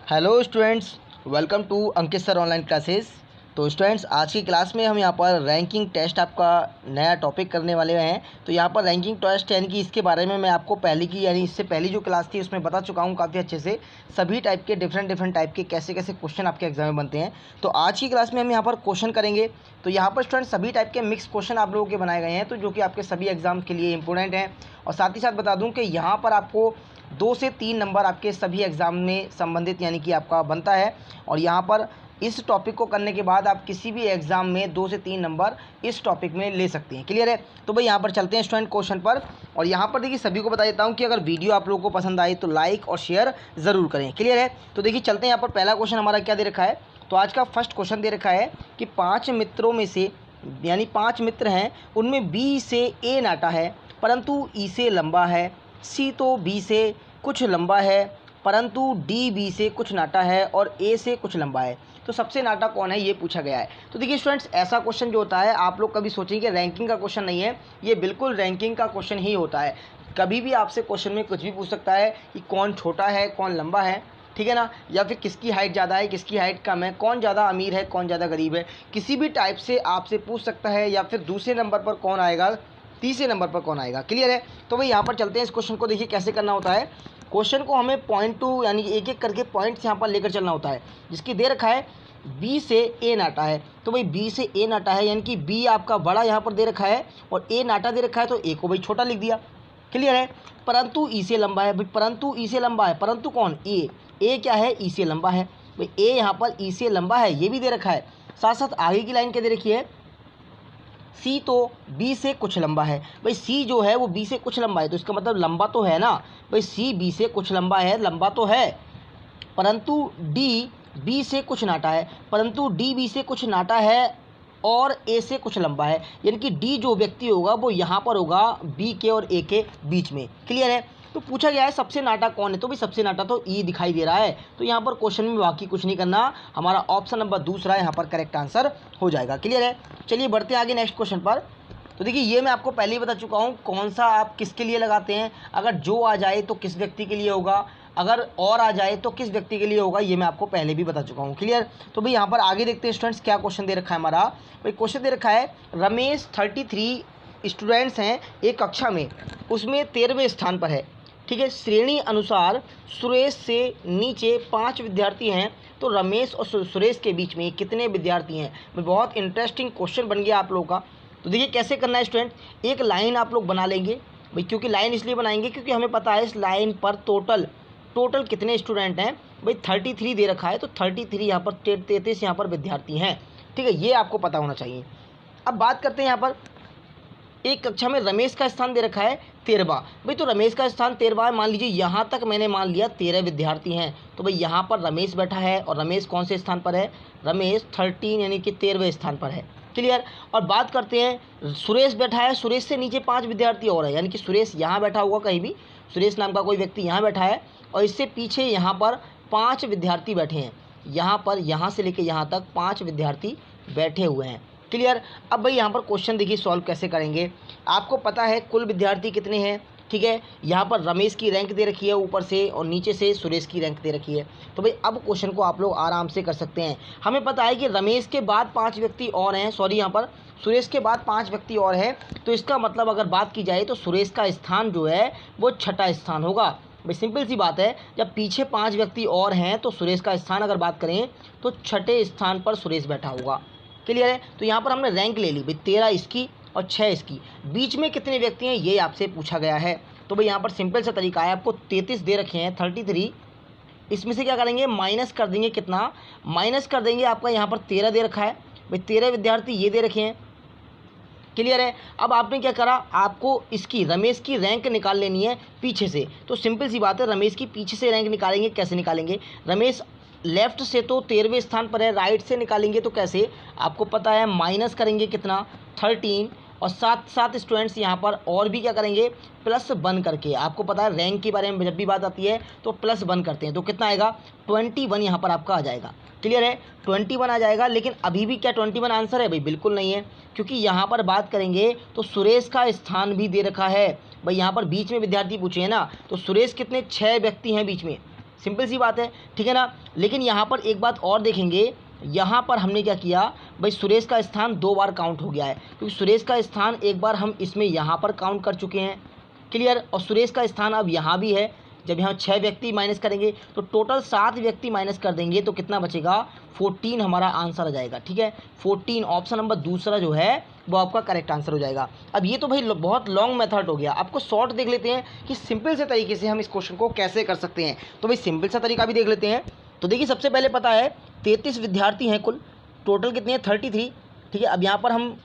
Hello students, welcome to Ankit sir online classes. तो students, आज की क्लास में हम यहाँ पर रैंकिंग टेस्ट आपका नया टॉपिक करने वाले हैं। तो यहाँ पर रैंकिंग टेस्ट यानी कि इसके बारे में मैं आपको पहले की यानी इससे पहली जो क्लास थी उसमें बता चुका हूँ काफ़ी अच्छे से, सभी टाइप के डिफरेंट टाइप के कैसे कैसे क्वेश्चन आपके एग्जाम में बनते हैं। तो आज की क्लास में हम यहाँ पर क्वेश्चन करेंगे। तो यहाँ पर स्टूडेंट सभी टाइप के मिक्स क्वेश्चन आप लोगों के बनाए गए हैं, तो जो कि आपके सभी एग्जाम के लिए इंपॉर्टेंट हैं। और साथ ही साथ बता दूँ कि यहाँ पर आपको 2 से 3 नंबर आपके सभी एग्ज़ाम में संबंधित यानी कि आपका बनता है। और यहाँ पर इस टॉपिक को करने के बाद आप किसी भी एग्ज़ाम में 2 से 3 नंबर इस टॉपिक में ले सकते हैं। क्लियर है? तो भाई यहाँ पर चलते हैं स्टूडेंट क्वेश्चन पर। और यहाँ पर देखिए सभी को बता देता हूँ कि अगर वीडियो आप लोगों को पसंद आई तो लाइक और शेयर ज़रूर करें। क्लियर है? तो देखिए चलते हैं। यहाँ पर पहला क्वेश्चन हमारा क्या दे रखा है। तो आज का फर्स्ट क्वेश्चन दे रखा है कि 5 मित्रों में से यानी 5 मित्र हैं, उनमें बी से ए नाटा है परंतु ई से लंबा है, सी तो बी से कुछ लंबा है परंतु डी बी से कुछ नाटा है और ए से कुछ लंबा है। तो सबसे नाटा कौन है ये पूछा गया है। तो देखिए स्टूडेंट्स, ऐसा क्वेश्चन जो होता है आप लोग कभी सोचेंगे रैंकिंग का क्वेश्चन नहीं है, ये बिल्कुल रैंकिंग का क्वेश्चन ही होता है। कभी भी आपसे क्वेश्चन में कुछ भी पूछ सकता है कि कौन छोटा है कौन लंबा है, ठीक है ना, या फिर किसकी हाइट ज़्यादा है किसकी हाइट कम है, कौन ज़्यादा अमीर है कौन ज़्यादा गरीब है, किसी भी टाइप से आपसे पूछ सकता है। या फिर दूसरे नंबर पर कौन आएगा, तीसरे नंबर पर कौन आएगा। क्लियर है? तो भाई यहाँ पर चलते हैं इस क्वेश्चन को। देखिए कैसे करना होता है। क्वेश्चन को हमें पॉइंट टू यानी एक एक करके पॉइंट्स यहाँ पर लेकर चलना होता है। जिसकी दे रखा है बी से ए नाटा है, तो भाई बी से ए नाटा है यानी कि बी आपका बड़ा यहाँ पर दे रखा है और ए नाटा दे रखा है, तो ए को भाई छोटा लिख दिया। क्लियर है? परंतु ई से लंबा है। भाई परंतु ई से लंबा है, परंतु कौन? ए क्या है? ई से लंबा है। भाई ए यहाँ पर ई से लंबा है, ये भी दे रखा है। साथ साथ आगे की लाइन क्या दे रखी है, सी तो बी से कुछ लंबा है। भाई सी जो है वो बी से कुछ लंबा है, तो इसका मतलब लंबा तो है ना। भाई सी बी से कुछ लंबा है, लंबा तो है। परंतु डी बी से कुछ नाटा है, परंतु डी बी से कुछ नाटा है और ए से कुछ लंबा है। यानी कि डी जो व्यक्ति होगा वो यहाँ पर होगा बी के और ए के बीच में। क्लियर है? तो पूछा गया है सबसे नाटा कौन है, तो भाई सबसे नाटा तो ई दिखाई दे रहा है। तो यहाँ पर क्वेश्चन में बाकी कुछ नहीं करना, हमारा ऑप्शन नंबर दूसरा यहाँ पर करेक्ट आंसर हो जाएगा। क्लियर है? चलिए बढ़ते हैं आगे नेक्स्ट क्वेश्चन पर। तो देखिए ये मैं आपको पहले ही बता चुका हूँ कौन सा आप किसके लिए लगाते हैं। अगर जो आ जाए तो किस व्यक्ति के लिए होगा, अगर और आ जाए तो किस व्यक्ति के लिए होगा, ये मैं आपको पहले भी बता चुका हूँ। क्लियर? तो भाई यहाँ पर आगे देखते हैं स्टूडेंट्स क्या क्वेश्चन दे रखा है हमारा। भाई क्वेश्चन दे रखा है रमेश 33 स्टूडेंट्स हैं एक कक्षा में, उसमें 13वें स्थान पर है। ठीक है? श्रेणी अनुसार सुरेश से नीचे 5 विद्यार्थी हैं, तो रमेश और सुरेश के बीच में कितने विद्यार्थी हैं। बहुत इंटरेस्टिंग क्वेश्चन बन गया आप लोगों का। तो देखिए कैसे करना है स्टूडेंट, एक लाइन आप लोग बना लेंगे भाई, क्योंकि लाइन इसलिए बनाएंगे क्योंकि हमें पता है इस लाइन पर टोटल कितने स्टूडेंट हैं। भाई 33 दे रखा है, तो 33 यहाँ पर 33 यहाँ पर विद्यार्थी हैं। ठीक है, ये आपको पता होना चाहिए। अब बात करते हैं यहाँ पर एक कक्षा में रमेश का स्थान दे रखा है 13वां। भाई तो रमेश का स्थान 13वां है, मान लीजिए यहाँ तक मैंने मान लिया 13 विद्यार्थी हैं, तो भाई यहाँ पर रमेश बैठा है और रमेश कौन से स्थान पर है, रमेश 13 यानी कि 13वें स्थान पर है। क्लियर? और बात करते हैं सुरेश बैठा है, सुरेश से नीचे 5 विद्यार्थी और है, यानी कि सुरेश यहाँ बैठा होगा कहीं भी, सुरेश नाम का कोई व्यक्ति यहाँ बैठा है और इससे पीछे यहाँ पर 5 विद्यार्थी बैठे हैं। यहाँ पर यहाँ से लेकर यहाँ तक 5 विद्यार्थी बैठे हुए हैं। क्लियर? अब भाई यहाँ पर क्वेश्चन देखिए सॉल्व कैसे करेंगे। आपको पता है कुल विद्यार्थी कितने हैं, ठीक है। यहाँ पर रमेश की रैंक दे रखी है ऊपर से और नीचे से सुरेश की रैंक दे रखी है। तो भाई अब क्वेश्चन को आप लोग आराम से कर सकते हैं। हमें पता है कि रमेश के बाद 5 व्यक्ति और हैं, सॉरी यहाँ पर सुरेश के बाद 5 व्यक्ति और हैं, तो इसका मतलब अगर बात की जाए तो सुरेश का स्थान जो है वो 6ठा स्थान होगा। भाई सिंपल सी बात है, जब पीछे 5 व्यक्ति और हैं तो सुरेश का स्थान अगर बात करें तो 6ठे स्थान पर सुरेश बैठा होगा। क्लियर है? तो यहाँ पर हमने रैंक ले ली भाई, 13 इसकी और 6 इसकी, बीच में कितने व्यक्ति हैं ये आपसे पूछा गया है। तो भाई यहाँ पर सिंपल सा तरीका है, आपको 33 दे रखे हैं 33, इसमें से क्या करेंगे माइनस कर देंगे, कितना माइनस कर देंगे, आपका यहाँ पर 13 दे रखा है भाई, 13 विद्यार्थी ये दे रखे हैं। क्लियर है? अब आपने क्या करा, आपको इसकी रमेश की रैंक निकाल लेनी है पीछे से। तो सिंपल सी बात है, रमेश की पीछे से रैंक निकालेंगे। कैसे निकालेंगे, रमेश लेफ्ट से तो 13वें स्थान पर है, राइट से निकालेंगे तो कैसे, आपको पता है माइनस करेंगे कितना 13 और साथ साथ स्टूडेंट्स यहाँ पर और भी क्या करेंगे प्लस 1 करके। आपको पता है रैंक के बारे में जब भी बात आती है तो प्लस 1 करते हैं, तो कितना आएगा 21 यहाँ पर आपका आ जाएगा। क्लियर है? 21 आ जाएगा। लेकिन अभी भी क्या 21 आंसर है भाई, बिल्कुल नहीं है, क्योंकि यहाँ पर बात करेंगे तो सुरेश का स्थान भी दे रखा है भाई। यहाँ पर बीच में विद्यार्थी पूछे हैं ना, तो सुरेश कितने 6 व्यक्ति हैं बीच में, सिंपल सी बात है, ठीक है ना। लेकिन यहाँ पर एक बात और देखेंगे, यहाँ पर हमने क्या किया भाई, सुरेश का स्थान 2 बार काउंट हो गया है, क्योंकि सुरेश का स्थान एक बार हम इसमें यहाँ पर काउंट कर चुके हैं, क्लियर। और सुरेश का स्थान अब यहाँ भी है। जब यहाँ 6 व्यक्ति माइनस करेंगे तो टोटल 7 व्यक्ति माइनस कर देंगे तो कितना बचेगा, 14 हमारा आंसर आ जाएगा, ठीक है। 14 ऑप्शन नंबर दूसरा जो है वो आपका करेक्ट आंसर हो जाएगा। अब ये तो भाई बहुत लॉन्ग मेथड हो गया, आपको शॉर्ट देख लेते हैं कि सिंपल से तरीके से हम इस क्वेश्चन को कैसे कर सकते हैं। तो भाई सिंपल सा तरीका भी देख लेते हैं। तो देखिए सबसे पहले पता है 33 विद्यार्थी हैं कुल, टोटल कितने हैं 33, ठीक है। अब यहाँ पर हम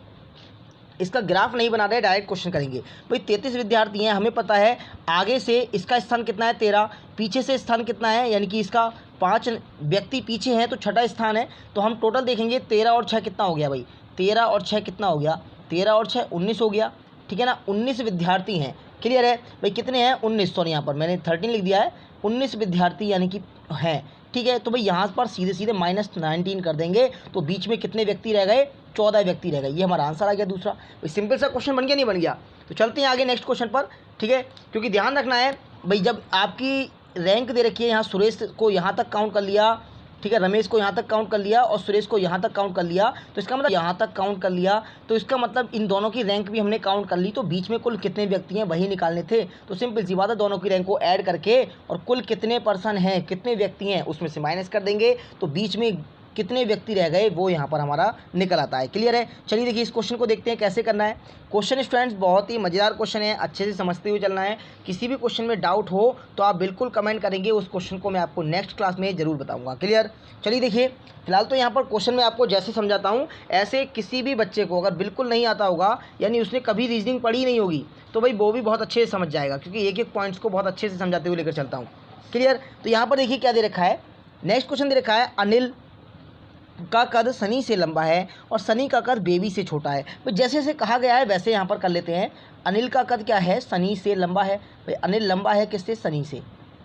इसका ग्राफ नहीं बना रहे, डायरेक्ट क्वेश्चन करेंगे। भाई 33 विद्यार्थी हैं, हमें पता है आगे से इसका स्थान कितना है 13, पीछे से स्थान कितना है, यानी कि इसका 5 व्यक्ति पीछे हैं तो छठा स्थान है। तो हम टोटल देखेंगे 13 और 6 कितना हो गया भाई, 13 और 6 कितना हो गया, 13 और 6 19 हो गया, ठीक है ना। 19 विद्यार्थी हैं, क्लियर है भाई। कितने हैं 19, सॉरी यहाँ पर मैंने 13 लिख दिया है, 19 विद्यार्थी यानी कि हैं, ठीक है। तो भाई यहाँ पर सीधे सीधे -19 कर देंगे तो बीच में कितने व्यक्ति रह गए, 14 व्यक्ति रह गए। ये हमारा आंसर आ गया दूसरा। भाई सिंपल सा क्वेश्चन बन गया, नहीं बन गया। तो चलते हैं आगे नेक्स्ट क्वेश्चन पर, ठीक है। क्योंकि ध्यान रखना है भाई, जब आपकी रैंक दे रखी है, यहाँ सुरेश को यहाँ तक काउंट कर लिया, ठीक है, रमेश को यहाँ तक काउंट कर लिया और सुरेश को यहाँ तक काउंट कर लिया, तो इसका मतलब यहाँ तक काउंट कर लिया, तो इसका मतलब इन दोनों की रैंक भी हमने काउंट कर ली। तो बीच में कुल कितने व्यक्ति हैं वही निकालने थे। तो सिंपल सी बात है, दोनों की रैंक को ऐड करके और कुल कितने पर्सन हैं, कितने व्यक्ति हैं, उसमें से माइनस कर देंगे तो बीच में कितने व्यक्ति रह गए वो यहाँ पर हमारा निकल आता है, क्लियर है। चलिए देखिए इस क्वेश्चन को देखते हैं कैसे करना है। क्वेश्चन स्टूडेंट्स बहुत ही मज़ेदार क्वेश्चन है, अच्छे से समझते हुए चलना है। किसी भी क्वेश्चन में डाउट हो तो आप बिल्कुल कमेंट करेंगे, उस क्वेश्चन को मैं आपको नेक्स्ट क्लास में ज़रूर बताऊंगा, क्लियर। चलिए देखिए फिलहाल तो यहाँ पर क्वेश्चन में आपको जैसे समझाता हूँ, ऐसे किसी भी बच्चे को अगर बिल्कुल नहीं आता होगा, यानी उसने कभी रीजनिंग पढ़ी नहीं होगी, तो भाई वो भी बहुत अच्छे से समझ जाएगा, क्योंकि एक एक पॉइंट्स को बहुत अच्छे से समझाते हुए लेकर चलता हूँ, क्लियर। तो यहाँ पर देखिए क्या दे रखा है, नेक्स्ट क्वेश्चन दे रखा है, अनिल का कद सनी से लंबा है और सनी का कद बेबी से छोटा है। तो जैसे जैसे कहा गया है वैसे यहाँ पर कर लेते हैं। अनिल का कद क्या है, सनी से लंबा है। भाई अनिल लंबा है किससे, सनी से,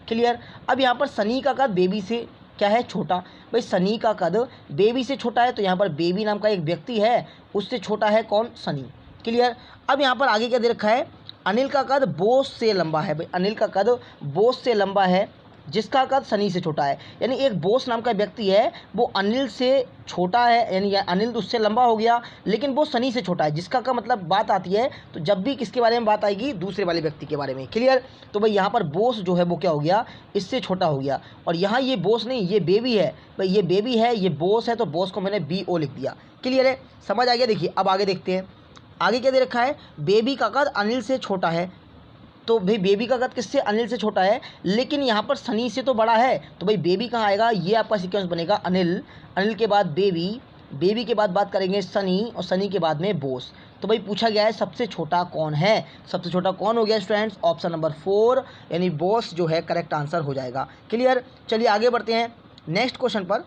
क्लियर। अब यहाँ पर सनी का कद बेबी से क्या है, छोटा। भाई सनी का कद बेबी से छोटा है, तो यहाँ पर बेबी नाम का एक व्यक्ति है, उससे छोटा है कौन, सनी, क्लियर। अब यहाँ पर आगे क्या दे रखा है, अनिल का कद बोस से लंबा है। भाई अनिल का कद बोस से लंबा है, जिसका कद सनी से छोटा है। यानी एक बोस नाम का व्यक्ति है, वो अनिल से छोटा है, यानी अनिल उससे लंबा हो गया, लेकिन वो सनी से छोटा है। जिसका का मतलब बात आती है तो जब भी किसके बारे में बात आएगी, दूसरे वाले व्यक्ति के बारे में, क्लियर। तो भाई यहाँ पर बोस जो है वो क्या हो गया, इससे छोटा हो गया। और यहाँ ये बोस नहीं, ये बेबी है। भाई ये बेबी है, ये बोस है, तो बोस को मैंने BO लिख दिया, क्लियर है, समझ आ गया। देखिए अब आगे देखते हैं, आगे क्या दे रखा है, बेबी का कद अनिल से छोटा है। तो भाई बेबी का कद किससे, अनिल से छोटा है, लेकिन यहाँ पर सनी से तो बड़ा है। तो भाई बेबी कहाँ आएगा, ये आपका सीक्वेंस बनेगा, अनिल, अनिल के बाद बेबी, बेबी के बाद बात करेंगे सनी, और सनी के बाद में बोस। तो भाई पूछा गया है सबसे छोटा कौन है, सबसे छोटा कौन हो गया स्टूडेंट्स, ऑप्शन नंबर 4 यानी बोस जो है करेक्ट आंसर हो जाएगा, क्लियर। चलिए आगे बढ़ते हैं नेक्स्ट क्वेश्चन पर।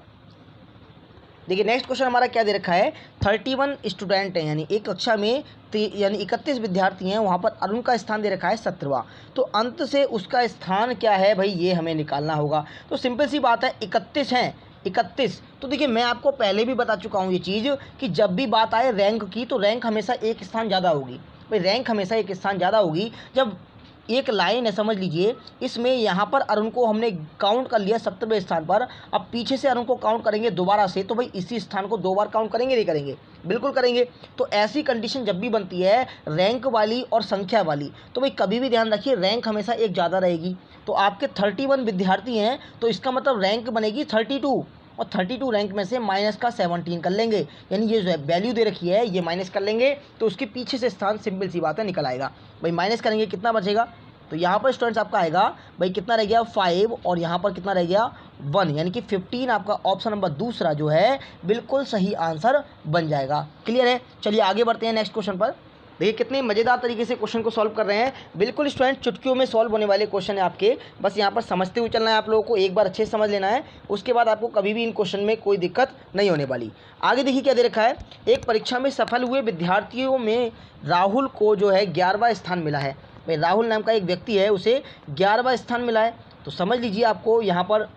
देखिए नेक्स्ट क्वेश्चन हमारा क्या दे रखा है, 31 स्टूडेंट हैं, यानी एक कक्षा में यानी 31 विद्यार्थी हैं, वहाँ पर अरुण का स्थान दे रखा है 17वां। तो अंत से उसका स्थान क्या है भाई, ये हमें निकालना होगा। तो सिंपल सी बात है, 31 हैं, 31। तो देखिए मैं आपको पहले भी बता चुका हूँ ये चीज़ कि जब भी बात आए रैंक की, तो रैंक हमेशा एक स्थान ज़्यादा होगी। भाई रैंक हमेशा एक स्थान ज़्यादा होगी। जब एक लाइन है, समझ लीजिए, इसमें यहाँ पर अरुण को हमने काउंट कर लिया 70वें स्थान पर, अब पीछे से अरुण को काउंट करेंगे दोबारा से, तो भाई इसी स्थान को 2 बार काउंट करेंगे, नहीं करेंगे, बिल्कुल करेंगे। तो ऐसी कंडीशन जब भी बनती है रैंक वाली और संख्या वाली, तो भाई कभी भी ध्यान रखिए रैंक हमेशा एक ज़्यादा रहेगी। तो आपके 31 विद्यार्थी हैं, तो इसका मतलब रैंक बनेगी 32, और 32 रैंक में से माइनस का 17 कर लेंगे, यानी ये जो है वैल्यू दे रखी है ये माइनस कर लेंगे, तो उसके पीछे से स्थान सिंपल सी बात है निकल आएगा। भाई माइनस करेंगे कितना बचेगा, तो यहाँ पर स्टूडेंट्स आपका आएगा भाई कितना रह गया 5, और यहाँ पर कितना रह गया 1, यानी कि 15 आपका ऑप्शन नंबर दूसरा जो है बिल्कुल सही आंसर बन जाएगा, क्लियर है। चलिए आगे बढ़ते हैं नेक्स्ट क्वेश्चन पर। देखिए कितने मज़ेदार तरीके से क्वेश्चन को सॉल्व कर रहे हैं, बिल्कुल स्टूडेंट चुटकियों में सॉल्व होने वाले क्वेश्चन है आपके, बस यहाँ पर समझते हुए चलना है आप लोगों को, एक बार अच्छे से समझ लेना है, उसके बाद आपको कभी भी इन क्वेश्चन में कोई दिक्कत नहीं होने वाली। आगे देखिए क्या दे रखा है, एक परीक्षा में सफल हुए विद्यार्थियों में राहुल को जो है 11वां स्थान मिला है। भाई राहुल नाम का एक व्यक्ति है, उसे 11वां स्थान मिला है। तो समझ लीजिए आपको यहाँ पर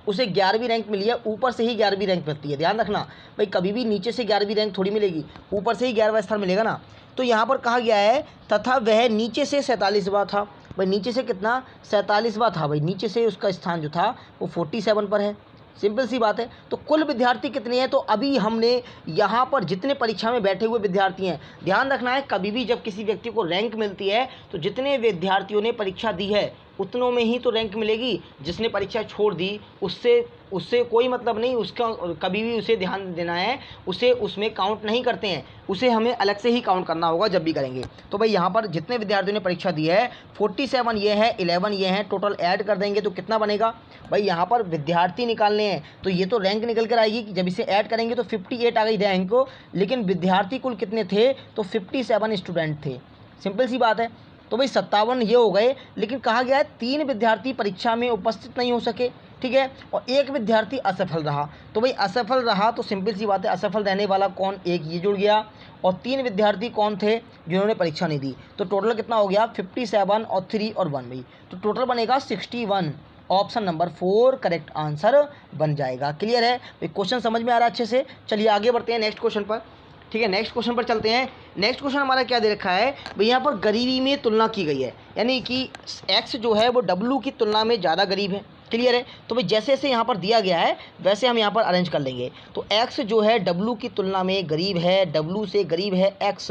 उसे 11वीं रैंक मिली है, ऊपर से ही 11वीं रैंक मिलती है, ध्यान रखना भाई, कभी भी नीचे से 11वीं रैंक थोड़ी मिलेगी, ऊपर से ही 11वां स्थान मिलेगा ना। तो यहाँ पर कहा गया है तथा वह नीचे से 47वां था। भाई नीचे से कितना 47वां था भाई, नीचे से उसका स्थान जो था वो 47 पर है। सिंपल सी बात है। तो कुल विद्यार्थी कितने हैं, तो अभी हमने यहाँ पर जितने परीक्षा में बैठे हुए विद्यार्थी हैं, ध्यान रखना है कभी भी जब किसी व्यक्ति को रैंक मिलती है तो जितने विद्यार्थियों ने परीक्षा दी है उतनों में ही तो रैंक मिलेगी। जिसने परीक्षा छोड़ दी उससे कोई मतलब नहीं, उसका कभी भी उसे ध्यान देना है, उसे उसमें काउंट नहीं करते हैं, उसे हमें अलग से ही काउंट करना होगा जब भी करेंगे। तो भाई यहाँ पर जितने विद्यार्थियों ने परीक्षा दी है 47 ये है, 11 ये हैं, टोटल ऐड कर देंगे तो कितना बनेगा भाई, यहाँ पर विद्यार्थी निकालने हैं तो ये तो रैंक निकल कर आएगी। जब इसे ऐड करेंगे तो 58 आ गई रैंक को, लेकिन विद्यार्थी कुल कितने थे, तो 57 स्टूडेंट थे। सिंपल सी बात है। तो भाई 57 ये हो गए, लेकिन कहा गया है 3 विद्यार्थी परीक्षा में उपस्थित नहीं हो सके, ठीक है, और 1 विद्यार्थी असफल रहा। तो भाई असफल रहा तो सिंपल सी बात है, असफल रहने वाला कौन, एक ये जुड़ गया, और 3 विद्यार्थी कौन थे, जिन्होंने परीक्षा नहीं दी। तो टोटल कितना हो गया 57 और 3 और 1 भाई, तो टोटल बनेगा 61। ऑप्शन नंबर 4 करेक्ट आंसर बन जाएगा। क्लियर है भाई, क्वेश्चन समझ में आ रहा है अच्छे से। चलिए आगे बढ़ते हैं नेक्स्ट क्वेश्चन पर। ठीक है, नेक्स्ट क्वेश्चन पर चलते हैं। नेक्स्ट क्वेश्चन हमारा क्या दे रखा है भाई, यहाँ पर गरीबी में तुलना की गई है, यानी कि एक्स जो है वो डब्लू की तुलना में ज़्यादा गरीब है। क्लियर है। तो भाई जैसे जैसे यहाँ पर दिया गया है वैसे हम यहाँ पर अरेंज कर लेंगे। तो एक्स जो है डब्लू की तुलना में गरीब है, डब्लू से गरीब है एक्स।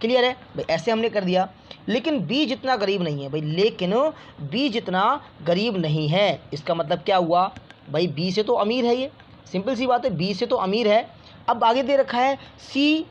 क्लियर है भाई, ऐसे हमने कर दिया। लेकिन बी जितना गरीब नहीं है भाई, लेकिन बी जितना गरीब नहीं है, इसका मतलब क्या हुआ भाई, बी से तो अमीर है ये। सिंपल सी बात है, बी से तो अमीर है। अब आगे दे रखा है सी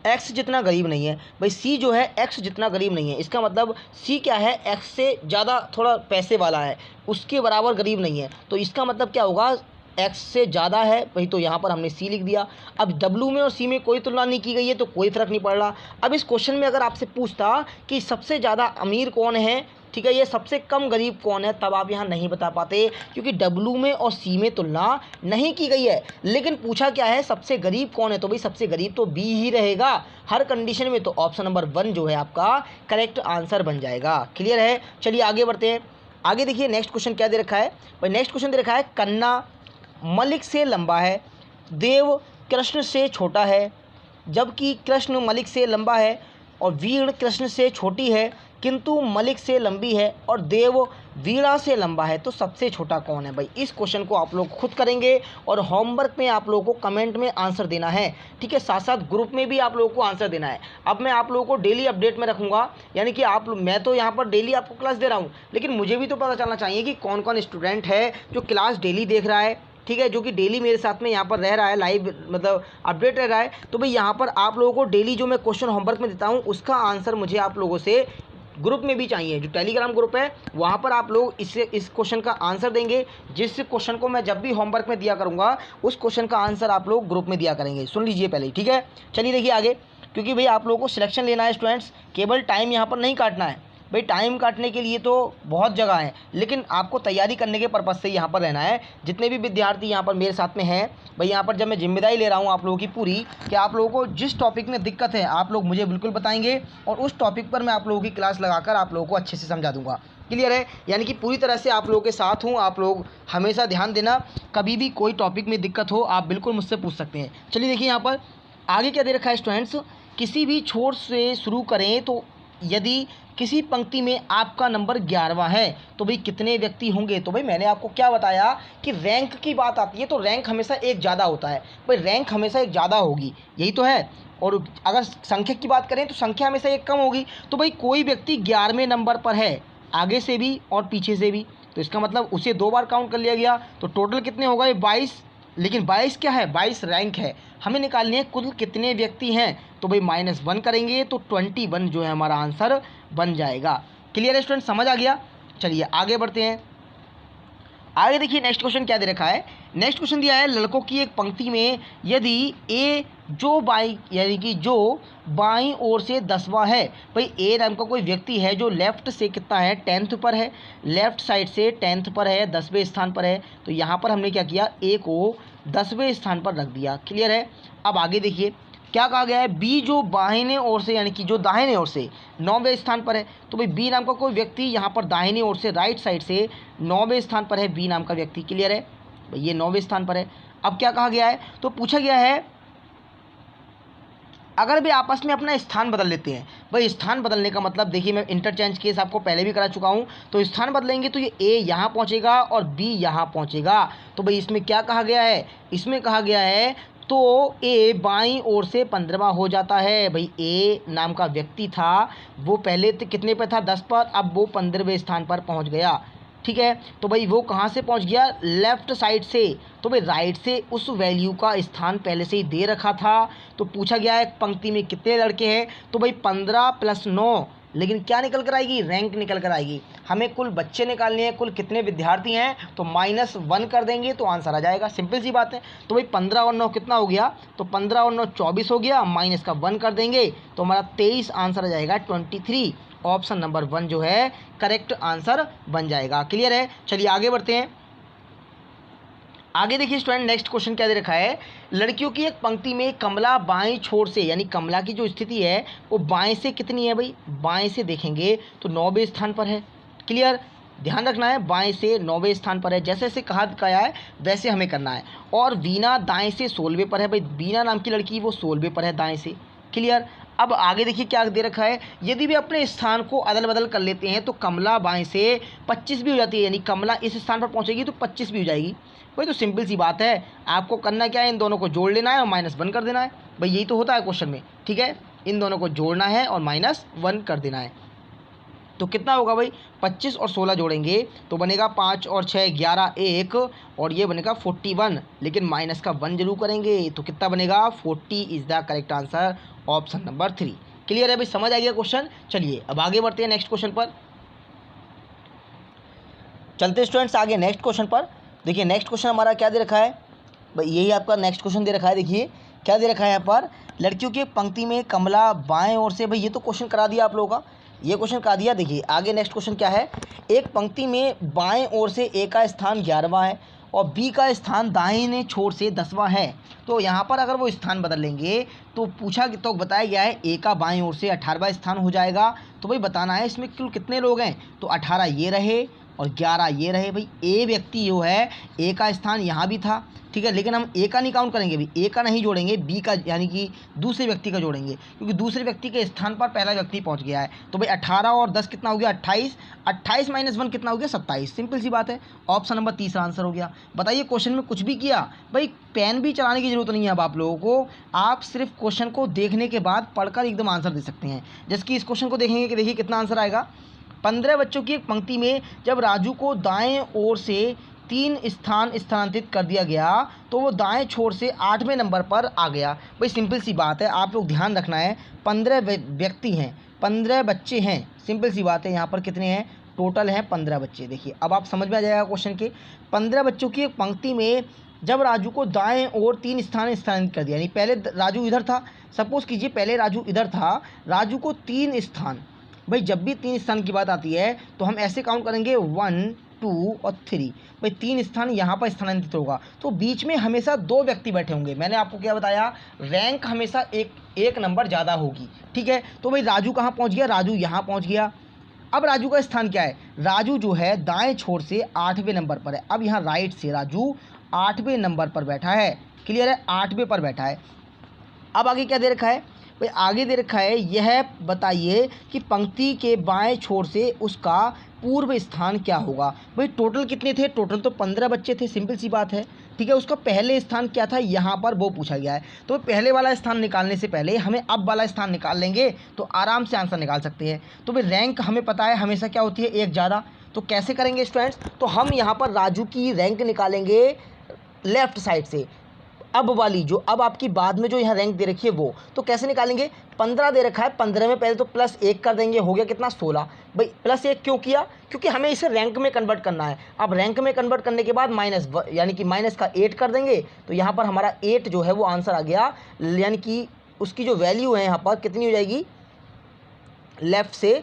एक्स जितना गरीब नहीं है भाई, सी जो है एक्स जितना गरीब नहीं है, इसका मतलब सी क्या है, एक्स से ज़्यादा थोड़ा पैसे वाला है, उसके बराबर गरीब नहीं है। तो इसका मतलब क्या होगा, एक्स से ज़्यादा है भाई, तो यहाँ पर हमने सी लिख दिया। अब डब्लू में और सी में कोई तुलना नहीं की गई है तो कोई फ़र्क नहीं पड़ रहा। अब इस क्वेश्चन में अगर आपसे पूछता कि सबसे ज़्यादा अमीर कौन है, ठीक है, ये सबसे कम गरीब कौन है, तब आप यहाँ नहीं बता पाते, क्योंकि डब्लू में और सी में तुलना नहीं की गई है। लेकिन पूछा क्या है, सबसे गरीब कौन है, तो भाई सबसे गरीब तो बी ही रहेगा हर कंडीशन में। तो ऑप्शन नंबर 1 जो है आपका करेक्ट आंसर बन जाएगा। क्लियर है। चलिए आगे बढ़ते हैं। आगे देखिए नेक्स्ट क्वेश्चन क्या दे रखा है भाई, नेक्स्ट क्वेश्चन दे रखा है कन्ना मलिक से लंबा है, देव कृष्ण से छोटा है, जबकि कृष्ण मलिक से लंबा है, और वीण कृष्ण से छोटी है किंतु मलिक से लंबी है, और देव वीणा से लंबा है, तो सबसे छोटा कौन है भाई। इस क्वेश्चन को आप लोग खुद करेंगे और होमवर्क में आप लोगों को कमेंट में आंसर देना है, ठीक है, साथ साथ ग्रुप में भी आप लोगों को आंसर देना है। अब मैं आप लोगों को डेली अपडेट में रखूँगा, यानी कि मैं तो यहाँ पर डेली आपको क्लास दे रहा हूँ, लेकिन मुझे भी तो पता चलना चाहिए कि कौन कौन स्टूडेंट है जो क्लास डेली देख रहा है, ठीक है, जो कि डेली मेरे साथ में यहाँ पर रह रहा है, लाइव मतलब अपडेट रह रहा है। तो भाई यहाँ पर आप लोगों को डेली जो मैं क्वेश्चन होमवर्क में देता हूँ उसका आंसर मुझे आप लोगों से ग्रुप में भी चाहिए। जो टेलीग्राम ग्रुप है वहाँ पर आप लोग इस क्वेश्चन का आंसर देंगे। जिस क्वेश्चन को मैं जब भी होमवर्क में दिया करूँगा उस क्वेश्चन का आंसर आप लोग ग्रुप में दिया करेंगे। सुन लीजिए पहले, ठीक है। चलिए देखिए आगे, क्योंकि भाई आप लोगों को सिलेक्शन लेना है स्टूडेंट्स, केवल टाइम यहाँ पर नहीं काटना है भाई, टाइम काटने के लिए तो बहुत जगह है, लेकिन आपको तैयारी करने के पर्पज़ से यहाँ पर रहना है। जितने भी विद्यार्थी यहाँ पर मेरे साथ में हैं भाई, यहाँ पर जब मैं जिम्मेदारी ले रहा हूँ आप लोगों की पूरी, कि आप लोगों को जिस टॉपिक में दिक्कत है आप लोग मुझे बिल्कुल बताएंगे और उस टॉपिक पर मैं आप लोगों की क्लास लगाकर आप लोगों को अच्छे से समझा दूँगा। क्लियर है, यानी कि पूरी तरह से आप लोगों के साथ हूँ। आप लोग हमेशा ध्यान देना, कभी भी कोई टॉपिक में दिक्कत हो आप बिल्कुल मुझसे पूछ सकते हैं। चलिए देखिए यहाँ पर आगे क्या दे रखा है स्टूडेंट्स, किसी भी छोर से शुरू करें तो यदि किसी पंक्ति में आपका नंबर 11वां है तो भाई कितने व्यक्ति होंगे। तो भाई मैंने आपको क्या बताया कि रैंक की बात आती है तो रैंक हमेशा एक ज़्यादा होता है भाई, रैंक हमेशा एक ज़्यादा होगी, यही तो है। और अगर संख्या की बात करें तो संख्या हमेशा एक कम होगी। तो भाई कोई व्यक्ति 11वें नंबर पर है, आगे से भी और पीछे से भी, तो इसका मतलब उसे 2 बार काउंट कर लिया गया। तो टोटल कितने हो गए 22, लेकिन 22 क्या है, 22 रैंक है। हमें निकालनी है कुल कितने व्यक्ति हैं, तो भाई -1 करेंगे तो 21 जो है हमारा आंसर बन जाएगा। क्लियर है स्टूडेंट, समझ आ गया। चलिए आगे बढ़ते हैं। आगे देखिए नेक्स्ट क्वेश्चन क्या दे रखा है। नेक्स्ट क्वेश्चन दिया है लड़कों की एक पंक्ति में यदि ए जो बाई यानी कि जो बाईं ओर से 10वां है, भाई ए नाम का कोई व्यक्ति है जो लेफ्ट से कितना है 10th पर है, लेफ्ट साइड से 10th पर है, 10वें स्थान पर है। तो यहाँ पर हमने क्या किया, ए को 10वें स्थान पर रख दिया। क्लियर है। अब आगे देखिए क्या कहा गया है, बी जो बाहिने ओर से यानी कि जो दाहिने ओर से 9वें स्थान पर है। तो भाई बी नाम का कोई व्यक्ति यहाँ पर दाहिने ओर से राइट साइड से 9वें स्थान पर है, बी नाम का व्यक्ति। क्लियर है भाई, ये 9वें स्थान पर है। अब क्या कहा गया है, तो पूछा गया है अगर भी आपस में अपना स्थान बदल लेते हैं, भाई स्थान बदलने का मतलब देखिए, मैं इंटरचेंज केस आपको पहले भी करा चुका हूँ, तो स्थान बदलेंगे तो ये ए यहाँ पहुँचेगा और बी यहाँ पहुँचेगा। तो भाई इसमें क्या कहा गया है, इसमें कहा गया है तो ए बाईं ओर से 15वां हो जाता है। भाई ए नाम का व्यक्ति था, वो पहले तो कितने पे था, 10 पर, अब वो 15वें स्थान पर पहुंच गया। ठीक है, तो भाई वो कहाँ से पहुंच गया, लेफ्ट साइड से। तो भाई राइट से उस वैल्यू का स्थान पहले से ही दे रखा था। तो पूछा गया है पंक्ति में कितने लड़के हैं, तो भाई 15 + 9, लेकिन क्या निकल कर आएगी, रैंक निकल कर आएगी। हमें कुल बच्चे निकालने हैं, कुल कितने विद्यार्थी हैं, तो -1 कर देंगे तो आंसर आ जाएगा, सिंपल सी बात है। तो भाई 15 और 9 कितना हो गया, तो 15 और 9 24 हो गया, माइनस का 1 कर देंगे तो हमारा 23 आंसर आ जाएगा 23। ऑप्शन नंबर 1 जो है करेक्ट आंसर बन जाएगा। क्लियर है, चलिए आगे बढ़ते हैं। आगे देखिए स्टूडेंट, नेक्स्ट क्वेश्चन क्या दे रखा है, लड़कियों की एक पंक्ति में कमला बाएं छोर से, यानी कमला की जो स्थिति है वो बाएं से कितनी है, भाई बाएं से देखेंगे तो 9वें स्थान पर है। क्लियर, ध्यान रखना है, बाएं से 9वें स्थान पर है, जैसे जैसे कहा गया है वैसे हमें करना है। और वीना दाएं से 16वें पर है, भाई वीना नाम की लड़की वो 16वें पर है दाएं से। क्लियर, अब आगे देखिए क्या दे रखा है, यदि भी अपने स्थान को अदल बदल कर लेते हैं तो कमला बाएं से 25 भी हो जाती है, यानी कमला इस स्थान पर पहुंचेगी तो 25 भी हो जाएगी। भाई तो सिंपल सी बात है, आपको करना क्या है, इन दोनों को जोड़ लेना है और -1 कर देना है। भाई यही तो होता है क्वेश्चन में। ठीक है, इन दोनों को जोड़ना है और -1 कर देना है। तो कितना होगा भाई, 25 और 16 जोड़ेंगे तो बनेगा 5 और 6 11 1, और ये बनेगा 41, लेकिन माइनस का 1 जरूर करेंगे तो कितना बनेगा, 40 is the correct answer, option number 3। Clear है भाई, समझ आ गया क्वेश्चन। चलिए अब आगे बढ़ते हैं नेक्स्ट क्वेश्चन पर। चलते स्टूडेंट्स आगे नेक्स्ट क्वेश्चन पर। देखिए नेक्स्ट क्वेश्चन हमारा क्या दे रखा है, भाई यही आपका नेक्स्ट क्वेश्चन दे रखा है। देखिए क्या दे रखा है यहाँ पर, लड़कियों की पंक्ति में कमला बाएं ओर से, भाई ये तो क्वेश्चन करा दिया आप लोगों का, ये क्वेश्चन करा दिया। देखिए आगे नेक्स्ट क्वेश्चन क्या है, एक पंक्ति में बाएं ओर से ए का स्थान 11वां है और बी का स्थान दाहिने छोर से 10वां है। तो यहाँ पर अगर वो स्थान बदल लेंगे तो तो बताया गया है ए का बाएं ओर से 18वां स्थान हो जाएगा। तो भाई बताना है इसमें कुल कितने लोग हैं, तो 18 ये रहे और 11 ये रहे। भाई ए व्यक्ति जो है, ए का स्थान यहाँ भी था, ठीक है, लेकिन हम ए का नहीं काउंट करेंगे, भाई ए का नहीं जोड़ेंगे, बी का यानी कि दूसरे व्यक्ति का जोड़ेंगे, क्योंकि दूसरे व्यक्ति के स्थान पर पहला व्यक्ति पहुँच गया है। तो भाई 18 और 10 कितना हो गया, 28, 28 - 1 कितना हो गया, 27। सिंपल सी बात है, ऑप्शन नंबर 3 आंसर हो गया। बताइए क्वेश्चन में कुछ भी किया, भाई पेन भी चलाने की जरूरत नहीं है अब आप लोगों को, आप सिर्फ क्वेश्चन को देखने के बाद पढ़कर एकदम आंसर दे सकते हैं। जैसे कि इस क्वेश्चन को देखेंगे कि देखिए कितना आंसर आएगा, 15 बच्चों की एक पंक्ति में जब राजू को दाएं ओर से 3 स्थान स्थानांतरित कर दिया गया तो वो दाएं छोर से 8वें नंबर पर आ गया। भाई सिंपल सी बात है, आप लोग ध्यान रखना है, 15 व्यक्ति हैं, 15 बच्चे हैं, सिंपल सी बात है, यहाँ पर कितने हैं, टोटल हैं 15 बच्चे। देखिए अब आप समझ में आ जाएगा क्वेश्चन के, 15 बच्चों की एक पंक्ति में जब राजू को दाएं ओर 3 स्थान स्थानांतरित कर दिया, यानी पहले राजू इधर था, सपोज कीजिए पहले राजू इधर था, राजू को 3 स्थान, भाई जब भी 3 स्थान की बात आती है तो हम ऐसे काउंट करेंगे 1 2 और 3। भाई 3 स्थान यहाँ पर स्थानांतरित होगा तो बीच में हमेशा 2 व्यक्ति बैठे होंगे। मैंने आपको क्या बताया, रैंक हमेशा एक नंबर ज़्यादा होगी। ठीक है, तो भाई राजू कहाँ पहुँच गया, राजू यहाँ पहुँच गया। अब राजू का स्थान क्या है, राजू जो है दाएं छोर से 8वें नंबर पर है। अब यहाँ राइट से राजू 8वें नंबर पर बैठा है। क्लियर है, 8वें पर बैठा है। अब आगे क्या दे रखा है, भाई आगे दे रखा है, यह बताइए कि पंक्ति के बाएं छोर से उसका पूर्व स्थान क्या होगा। भाई टोटल कितने थे, टोटल तो 15 बच्चे थे, सिंपल सी बात है। ठीक है, उसका पहले स्थान क्या था, यहाँ पर वो पूछा गया है। तो पहले वाला स्थान निकालने से पहले हमें अब वाला स्थान निकाल लेंगे तो आराम से आंसर निकाल सकते हैं। तो भाई रैंक हमें पता है हमेशा क्या होती है, एक ज़्यादा। तो कैसे करेंगे स्टूडेंट्स, तो हम यहाँ पर राजू की रैंक निकालेंगे लेफ्ट साइड से, अब वाली जो अब आपकी बाद में जो यहाँ रैंक दे रखी है वो। तो कैसे निकालेंगे, 15 दे रखा है, 15 में पहले तो +1 कर देंगे, हो गया कितना, 16। भाई +1 क्यों किया, क्योंकि हमें इसे रैंक में कन्वर्ट करना है। अब रैंक में कन्वर्ट करने के बाद यानी कि माइनस का 8 कर देंगे तो यहाँ पर हमारा 8 जो है वो आंसर आ गया, यानी कि उसकी जो वैल्यू है यहाँ पर कितनी हो जाएगी, लेफ़्ट से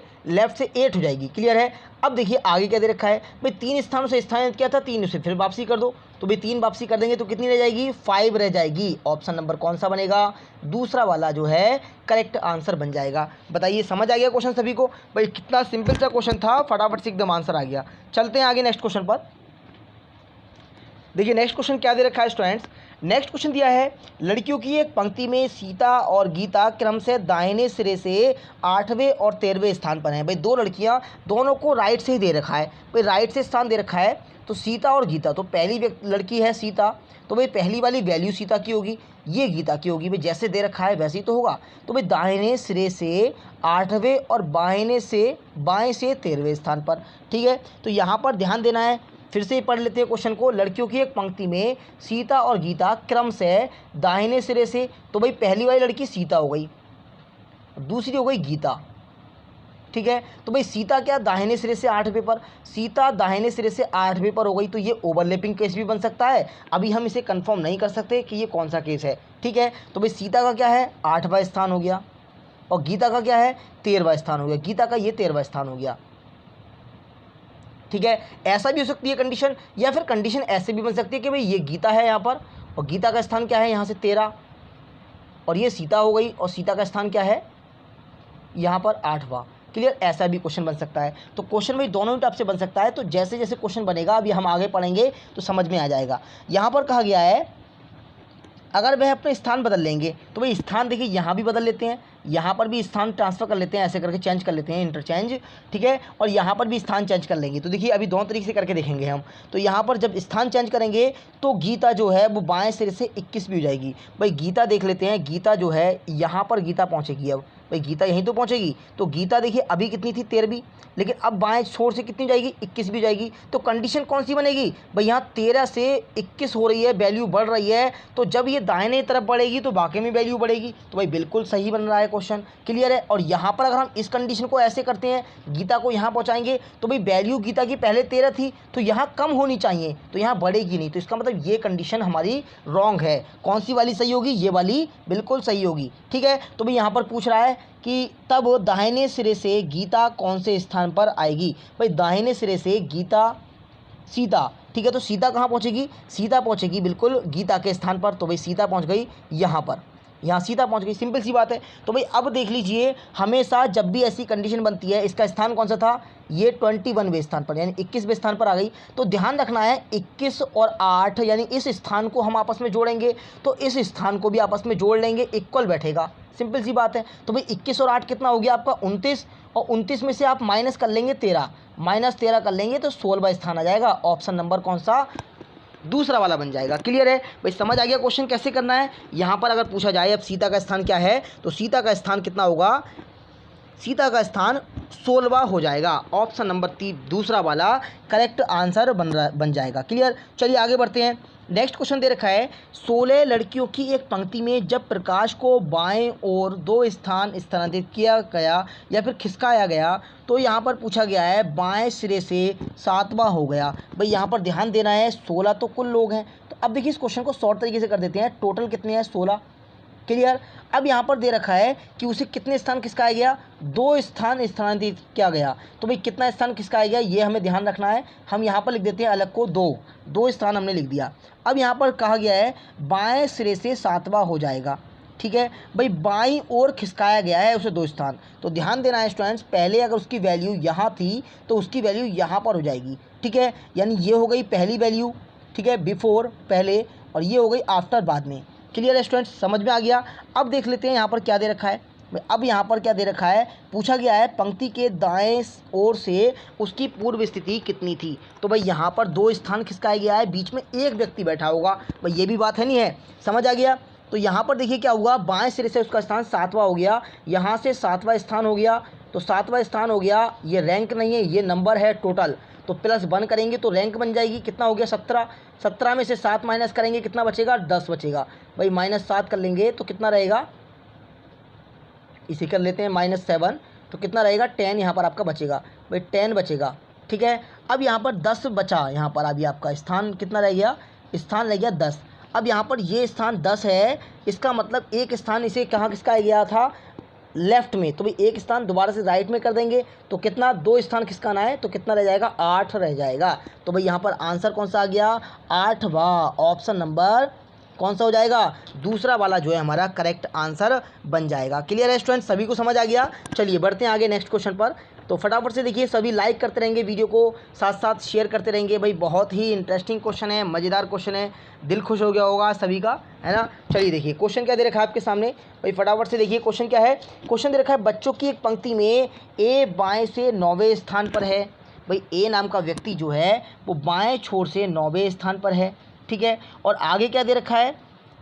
8 हो जाएगी। क्लियर है। अब देखिए आगे क्या दे रखा है, भाई 3 स्थानों से स्थानांतरित किया था, 3 से फिर वापसी कर दो, तो भाई 3 वापसी कर देंगे तो कितनी रह जाएगी, 5 रह जाएगी। ऑप्शन नंबर कौन सा बनेगा, दूसरा वाला जो है करेक्ट आंसर बन जाएगा। बताइए समझ आ गया क्वेश्चन सभी को, भाई कितना सिंपल सा क्वेश्चन था, फटाफट से एकदम आंसर आ गया। चलते हैं आगे नेक्स्ट क्वेश्चन पर। देखिए नेक्स्ट क्वेश्चन क्या दे रखा है स्टूडेंट्स, नेक्स्ट क्वेश्चन दिया है, लड़कियों की एक पंक्ति में सीता और गीता क्रम से दाहिने सिरे से 8वें और 13वें स्थान पर हैं। भाई दो लड़कियां, दोनों को राइट से ही दे रखा है, भाई राइट से स्थान दे रखा है। तो सीता और गीता, तो पहली लड़की है सीता, तो भाई पहली वाली वैल्यू सीता की होगी, ये गीता की होगी। भाई जैसे दे रखा है वैसे ही तो होगा। तो भाई दाहिने सिरे से 8वें और बाएं से 13वें स्थान पर, ठीक है। तो यहाँ पर ध्यान देना है, फिर से पढ़ लेते हैं क्वेश्चन को। लड़कियों की एक पंक्ति में सीता और गीता क्रम से दाहिने सिरे से, तो भाई पहली वाली लड़की सीता हो गई, दूसरी हो गई गीता, ठीक है। तो भाई सीता क्या दाहिने सिरे से 8वें पर, सीता दाहिने सिरे से 8वें पर हो गई, तो ये ओवरलैपिंग केस भी बन सकता है। अभी हम इसे कंफर्म नहीं कर सकते कि ये कौन सा केस है, ठीक है। तो भाई सीता का क्या है 8वां स्थान हो गया, और गीता का क्या है 13वां स्थान हो गया, गीता का ये 13वां स्थान हो गया, ठीक है। ऐसा भी हो सकती है कंडीशन, या फिर कंडीशन ऐसे भी बन सकती है कि भाई ये गीता है यहाँ पर, और गीता का स्थान क्या है यहाँ से 13, और ये सीता हो गई, और सीता का स्थान क्या है यहाँ पर 8वां। क्लियर, ऐसा भी क्वेश्चन बन सकता है। तो क्वेश्चन भाई दोनों ही टाइप से बन सकता है। तो जैसे जैसे क्वेश्चन बनेगा अभी हम आगे पढ़ेंगे तो समझ में आ जाएगा। यहाँ पर कहा गया है अगर वह अपने स्थान बदल लेंगे, तो भाई स्थान देखिए यहाँ भी बदल लेते हैं, यहाँ पर भी स्थान ट्रांसफ़र कर लेते हैं, ऐसे करके चेंज कर लेते हैं, इंटरचेंज, ठीक है। और यहाँ पर भी स्थान चेंज कर लेंगे। तो देखिए अभी दोनों तरीके से करके देखेंगे हम। तो यहाँ पर जब स्थान चेंज करेंगे तो गीता जो है वो बाएं सिरे से 21 भी हो जाएगी। भाई गीता देख लेते हैं, गीता जो है यहाँ पर गीता पहुँचेगी, अब भाई गीता यहीं तो पहुँचेगी। तो गीता देखिए अभी कितनी थी 13वीं, लेकिन अब बाएं छोर से कितनी जाएगी 21 भी जाएगी। तो कंडीशन कौन सी बनेगी भाई, यहाँ 13 से 21 हो रही है, वैल्यू बढ़ रही है। तो जब ये दाहिने तरफ बढ़ेगी तो बाकी में वैल्यू बढ़ेगी। तो भाई बिल्कुल सही बन रहा है क्वेश्चन, क्लियर है। और यहाँ पर अगर हम इस कंडीशन को ऐसे करते हैं, गीता को यहाँ पहुँचाएंगे, तो भाई वैल्यू गीता की पहले 13 थी, तो यहाँ कम होनी चाहिए, तो यहाँ बढ़ेगी नहीं। तो इसका मतलब ये कंडीशन हमारी रॉन्ग है। कौन सी वाली सही होगी, ये वाली बिल्कुल सही होगी, ठीक है। तो भाई यहाँ पर पूछ रहा है कि तब दाहिने सिरे से गीता कौन से स्थान पर आएगी। भाई दाहिने सिरे से गीता सीता, ठीक है। तो सीता कहाँ पहुँचेगी, सीता पहुँचेगी बिल्कुल गीता के स्थान पर। तो भाई सीता पहुँच गई यहाँ पर, यहाँ सीता पहुँच गई, सिंपल सी बात है। तो भाई अब देख लीजिए, हमेशा जब भी ऐसी कंडीशन बनती है, इसका स्थान कौन सा था, ये 21वें स्थान पर यानी 21वें स्थान पर आ गई। तो ध्यान रखना है 21 और 8 यानी इस स्थान को हम आपस में जोड़ेंगे, तो इस स्थान को भी आपस में जोड़ लेंगे, इक्वल बैठेगा, सिंपल सी बात है। तो भाई 21 और 8 कितना हो गया आपका 29, और 29 में से आप माइनस कर लेंगे 13, माइनस 13 कर लेंगे तो 16वां स्थान आ जाएगा। ऑप्शन नंबर कौन सा, दूसरा वाला बन जाएगा। क्लियर है भाई, समझ आ गया क्वेश्चन कैसे करना है। यहाँ पर अगर पूछा जाए अब सीता का स्थान क्या है, तो सीता का स्थान कितना होगा, सीता का स्थान 16वां हो जाएगा। ऑप्शन नंबर 3 दूसरा वाला करेक्ट आंसर बन जाएगा। क्लियर, चलिए आगे बढ़ते हैं। नेक्स्ट क्वेश्चन दे रखा है 16 लड़कियों की एक पंक्ति में जब प्रकाश को बाएं ओर 2 स्थान स्थानांतरित किया गया या फिर खिसकाया गया, तो यहाँ पर पूछा गया है बाएं सिरे से 7वां हो गया। भाई यहाँ पर ध्यान देना है, 16 तो कुल लोग हैं। तो अब देखिए इस क्वेश्चन को शॉर्ट तरीके से कर देते हैं, टोटल कितने हैं 16। क्लियर, अब यहाँ पर दे रखा है कि उसे कितने स्थान खिसकाया गया, 2 स्थान स्थानांतरित किया गया। तो भाई कितना स्थान खिसकाया गया ये हमें ध्यान रखना है। हम यहाँ पर लिख देते हैं अलग को 2 स्थान हमने लिख दिया। अब यहाँ पर कहा गया है बाएं सिरे से 7वां हो जाएगा, ठीक है। भाई बाईं ओर खिसकाया गया है उसे 2 स्थान। तो ध्यान देना है स्टूडेंट्स, पहले अगर उसकी वैल्यू यहाँ थी तो उसकी वैल्यू यहाँ पर हो जाएगी, ठीक है। यानी ये हो गई पहली वैल्यू, ठीक है, बिफोर पहले, और ये हो गई आफ्टर बाद में। क्लियर है स्टूडेंट्स, समझ में आ गया। अब देख लेते हैं यहाँ पर क्या दे रखा है। अब यहाँ पर क्या दे रखा है, पूछा गया है पंक्ति के दाएं ओर से उसकी पूर्व स्थिति कितनी थी। तो भाई यहाँ पर 2 स्थान खिसकाया गया है, बीच में एक व्यक्ति बैठा होगा, भाई ये भी बात है नहीं है, समझ आ गया। तो यहाँ पर देखिए क्या हुआ, बाएं सिरे से उसका स्थान 7वां हो गया, यहाँ से 7वां स्थान हो गया। तो 7वां स्थान हो गया, ये रैंक नहीं है, ये नंबर है टोटल। तो +1 करेंगे तो रैंक बन जाएगी, कितना हो गया 17। 17 में से 7 माइनस करेंगे कितना बचेगा, 10 बचेगा। भाई -7 कर लेंगे तो कितना रहेगा, इसे कर लेते हैं -7, तो कितना रहेगा 10 यहाँ पर आपका बचेगा। भाई 10 बचेगा, ठीक है। अब यहाँ पर 10 बचा, यहाँ पर अभी आपका स्थान कितना रह गया, स्थान रह गया 10। अब यहाँ पर ये स्थान 10 है, इसका मतलब एक स्थान इसे कहाँ खिसकाया गया था, लेफ्ट में। तो भाई एक स्थान दोबारा से राइट में कर देंगे तो कितना, 2 स्थान खिसकाना है तो कितना रह जाएगा, 8 रह जाएगा। तो भाई यहाँ पर आंसर कौन सा आ गया, 8वां। ऑप्शन नंबर कौन सा हो जाएगा, दूसरा वाला जो है हमारा करेक्ट आंसर बन जाएगा। क्लियर है स्टूडेंट, सभी को समझ आ गया। चलिए बढ़ते हैं आगे नेक्स्ट क्वेश्चन पर। तो फटाफट से देखिए, सभी लाइक करते रहेंगे वीडियो को, साथ साथ शेयर करते रहेंगे भाई। बहुत ही इंटरेस्टिंग क्वेश्चन है, मज़ेदार क्वेश्चन है, दिल खुश हो गया होगा सभी का, है ना। चलिए देखिए क्वेश्चन क्या दे रखा है आपके सामने भाई, फटाफट से देखिए क्वेश्चन क्या है। क्वेश्चन दे रखा है, बच्चों की एक पंक्ति में ए बाएँ से 9वें स्थान पर है। भाई ए नाम का व्यक्ति जो है वो बाएँ छोर से 9वें स्थान पर है, ठीक है। और आगे क्या दे रखा है,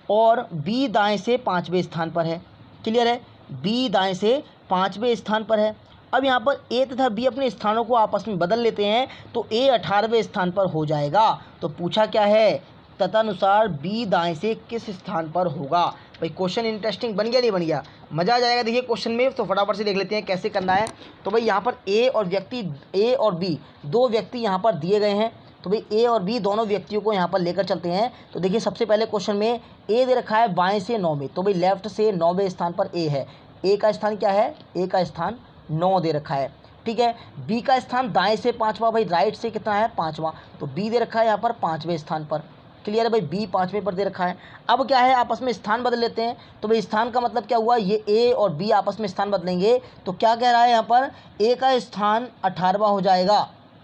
और बी दाएँ से 5वें स्थान पर है। क्लियर है, बी दाएँ से 5वें स्थान पर है। अब यहाँ पर ए तथा बी अपने स्थानों को आपस में बदल लेते हैं तो ए 18वें स्थान पर हो जाएगा। तो पूछा क्या है, तदनुसार बी दाएँ से किस स्थान पर होगा। भाई क्वेश्चन इंटरेस्टिंग बन गया, नहीं बन गया, मज़ा आ जाएगा देखिए क्वेश्चन में। तो फटाफट से देख लेते हैं कैसे करना है। तो भाई यहाँ पर ए और बी दो व्यक्ति यहाँ पर दिए गए हैं। तो भाई ए और बी दोनों व्यक्तियों को यहाँ पर लेकर चलते हैं। तो देखिए सबसे पहले क्वेश्चन में ए दे रखा है बाएँ से 9वें, तो भाई लेफ्ट से 9वें स्थान पर ए है। ए का स्थान क्या है, ए का स्थान 9 दे रखा है, ठीक है। बी का स्थान दाएं से 5वां, भाई राइट से कितना है 5वां, तो बी दे रखा है यहाँ पर 5वें स्थान पर। क्लियर है भाई, बी 5वें पर दे रखा है। अब क्या है, आपस में स्थान बदल लेते हैं। तो भाई स्थान का मतलब क्या हुआ, ये ए और बी आपस में स्थान बदलेंगे तो क्या कह रहा है यहाँ पर, ए का स्थान 18वां हो जाएगा।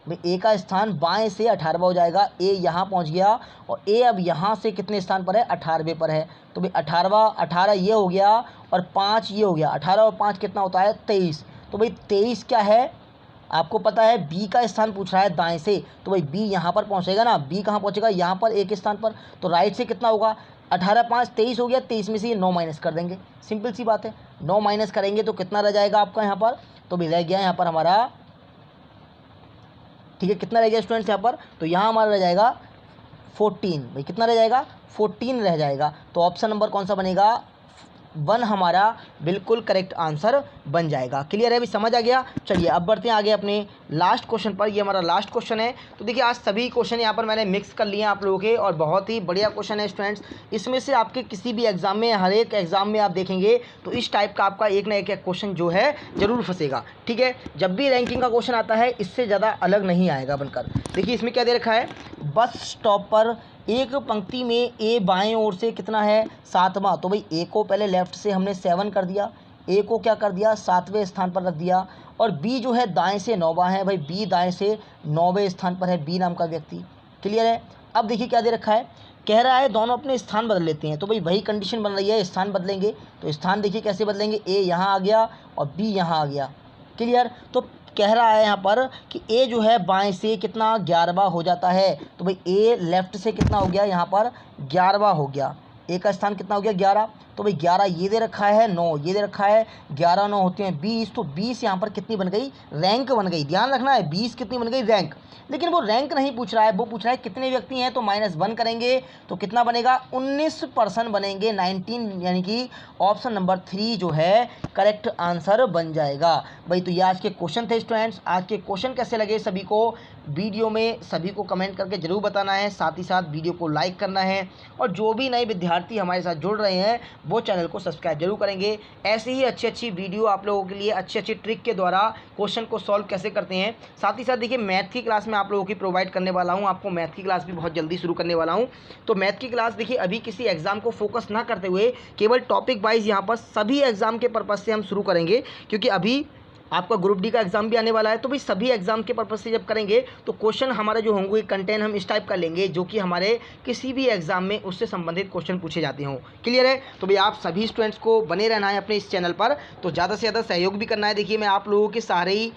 भाई ए का स्थान बाएं से 18वां हो जाएगा। ए यहाँ पहुँच गया और ए अब यहाँ से कितने स्थान पर है, 18वें पर है। तो भाई 18 ये हो गया और 5 ये हो गया। 18 और 5 कितना होता है, 23। तो भाई 23 क्या है, आपको पता है बी का स्थान पूछ रहा है दाएं से, तो भाई बी यहाँ पर पहुँचेगा ना। बी कहाँ पहुँचेगा, यहाँ पर एक स्थान पर। तो राइट से कितना होगा, 18 5 23 हो गया। 23 में से ये 9 माइनस कर देंगे, सिंपल सी बात है। 9 माइनस करेंगे तो कितना रह जाएगा आपका यहाँ पर, तो भाई रह गया यहाँ पर हमारा, ठीक है, कितना रह गया स्टूडेंट्स यहाँ पर, तो यहाँ हमारा रह जाएगा 14। भाई कितना रह जाएगा, 14 रह जाएगा। तो ऑप्शन नंबर कौन सा बनेगा, 1 हमारा बिल्कुल करेक्ट आंसर बन जाएगा। क्लियर है, अभी समझ आ गया। चलिए अब बढ़ते हैं आगे अपने लास्ट क्वेश्चन पर। ये हमारा लास्ट क्वेश्चन है। तो देखिए आज सभी क्वेश्चन यहाँ पर मैंने मिक्स कर लिए हैं आप लोगों के, और बहुत ही बढ़िया क्वेश्चन है स्टूडेंट्स। इसमें से आपके किसी भी एग्जाम में, हर एक एग्जाम में आप देखेंगे तो इस टाइप का आपका एक ना एक क्वेश्चन जो है जरूर फंसेगा, ठीक है। जब भी रैंकिंग का क्वेश्चन आता है इससे ज़्यादा अलग नहीं आएगा बनकर। देखिए इसमें क्या दे रखा है, बस स्टॉप पर एक पंक्ति में ए बाएं ओर से कितना है, 7वां। तो भाई ए को पहले लेफ्ट से हमने 7 कर दिया, ए को क्या कर दिया 7वें स्थान पर रख दिया। और बी जो है दाएं से 9वां है, भाई बी दाएं से 9वें स्थान पर है, बी नाम का व्यक्ति। क्लियर है। अब देखिए क्या दे रखा है, कह रहा है दोनों अपने स्थान बदल लेते हैं। तो भाई वही कंडीशन बन रही है, स्थान बदलेंगे। तो स्थान देखिए कैसे बदलेंगे, ए यहाँ आ गया और बी यहाँ आ गया। क्लियर। तो कह रहा है यहाँ पर कि ए जो है बाएं से कितना 11वां हो जाता है। तो भाई ए लेफ्ट से कितना हो गया, यहाँ पर 11वां हो गया। ए का स्थान कितना हो गया, 11। तो भाई 11 ये दे रखा है, 9 ये दे रखा है, 11 9 होते हैं 20। तो 20 यहाँ पर कितनी बन गई, रैंक बन गई। ध्यान रखना है 20 कितनी बन गई, रैंक। लेकिन वो रैंक नहीं पूछ रहा है, वो पूछ रहा है कितने व्यक्ति हैं। तो -1 करेंगे तो कितना बनेगा, 19 पर्सन बनेंगे, 19, यानी कि ऑप्शन नंबर 3 जो है करेक्ट आंसर बन जाएगा। भाई तो ये आज के क्वेश्चन थे स्टूडेंट्स। आज के क्वेश्चन कैसे लगे सभी को वीडियो में सभी को कमेंट करके ज़रूर बताना है, साथ ही साथ वीडियो को लाइक करना है। और जो भी नए विद्यार्थी हमारे साथ जुड़ रहे हैं वो चैनल को सब्सक्राइब जरूर करेंगे। ऐसे ही अच्छी वीडियो आप लोगों के लिए अच्छी ट्रिक के द्वारा क्वेश्चन को सॉल्व कैसे करते हैं। साथ ही साथ देखिए मैथ की क्लास में आप लोगों की प्रोवाइड करने वाला हूं, आपको मैथ की क्लास भी बहुत जल्दी शुरू करने वाला हूं। तो मैथ की क्लास देखिए अभी किसी एग्जाम को फोकस ना करते हुए केवल टॉपिक वाइज यहाँ पर सभी एग्जाम के पर्पज़ से हम शुरू करेंगे, क्योंकि अभी आपका ग्रुप डी का एग्जाम भी आने वाला है। तो भाई सभी एग्जाम के पर्पज़ से जब करेंगे तो क्वेश्चन हमारे जो होंगे कंटेंट हम इस टाइप का लेंगे जो कि हमारे किसी भी एग्जाम में उससे संबंधित क्वेश्चन पूछे जाते हों। क्लियर है। तो भाई आप सभी स्टूडेंट्स को बने रहना है अपने इस चैनल पर, तो ज़्यादा से ज़्यादा सहयोग भी करना है। देखिए मैं आप लोगों के सहारे ही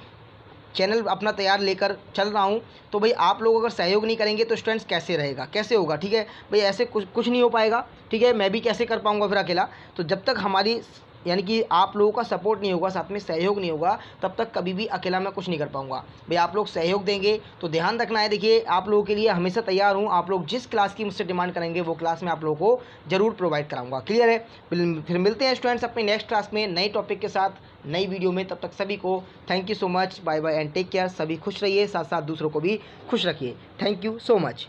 चैनल अपना तैयार लेकर चल रहा हूँ। तो भाई आप लोग अगर सहयोग नहीं करेंगे तो स्टूडेंट्स कैसे रहेगा, कैसे होगा, ठीक है भाई, ऐसे कुछ नहीं हो पाएगा, ठीक है। मैं भी कैसे कर पाऊँगा फिर अकेला। तो जब तक हमारी यानी कि आप लोगों का सपोर्ट नहीं होगा, साथ में सहयोग नहीं होगा, तब तक कभी भी अकेला मैं कुछ नहीं कर पाऊंगा। भाई आप लोग सहयोग देंगे तो ध्यान रखना है। देखिए आप लोगों के लिए हमेशा तैयार हूं, आप लोग जिस क्लास की मुझसे डिमांड करेंगे वो क्लास में आप लोगों को जरूर प्रोवाइड कराऊंगा। क्लियर है। फिर मिलते हैं स्टूडेंट्स अपने नेक्स्ट क्लास में नई टॉपिक के साथ, नई वीडियो में। तब तक सभी को thank you so much, bye bye and take care. सभी खुश रहिए, साथ साथ दूसरों को भी खुश रखिए। Thank you so much.